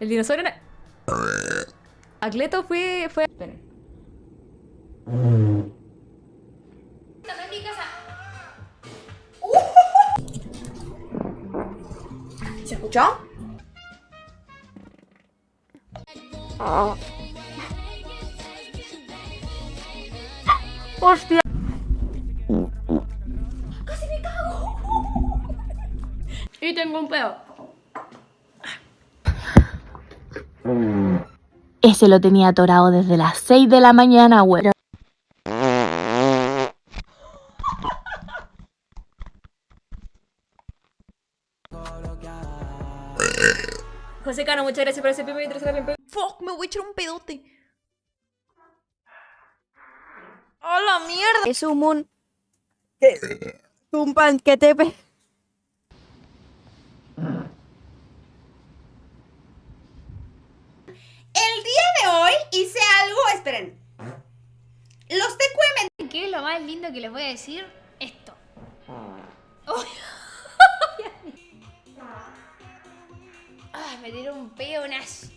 El dinosaurio no... Agleto fue... Esperen. Estando en mi casa. ¿Se escuchó? ¡Hostia! ¡Casi me cago! Y tengo un pedo. Ese lo tenía atorado desde las 6 de la mañana, güey. José Cano, muchas gracias por ese primer y tercer ejemplo. ¡Fuck! Me voy a echar un pedote. ¡Oh, la mierda! Es un pan que te... El día de hoy hice algo... Esperen. Los TQM... ¿Qué es lo más lindo que les voy a decir? Esto. Me dieron un peonas.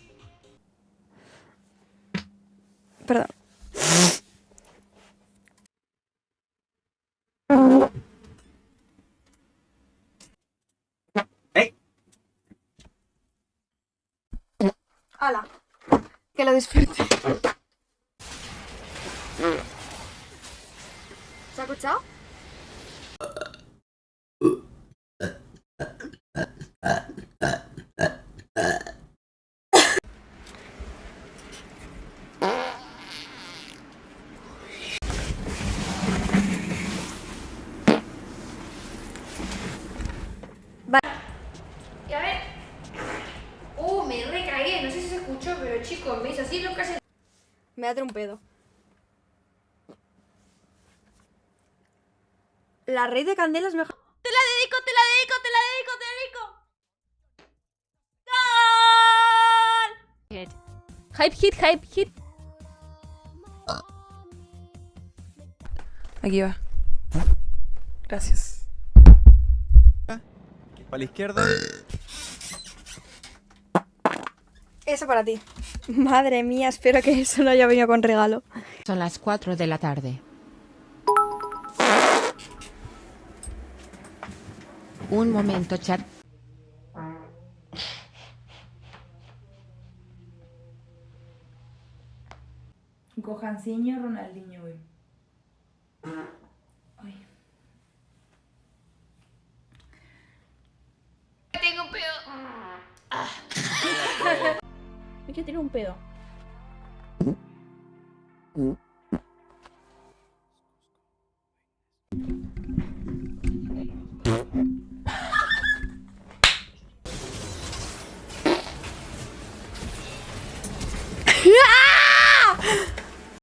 Perdón. ¡Hala! Que lo disfrute. ¿Se ha escuchado? Y a ver. Me recagué. No sé si se escuchó, pero chicos, me hizo así lo que hace. Me da un pedo. La raíz de candela es mejor. ¡Te la dedico, te la dedico, te la dedico, te la dedico! ¡Gol! Hype hit, hype hit. Aquí va. Gracias. Para la izquierda. Eso para ti. Madre mía, espero que eso no haya venido con regalo. Son las 4 de la tarde. Un momento, chat. Gohansinho, Ronaldinho, güey. Ay. Tengo un pedo. Es que tiene un pedo.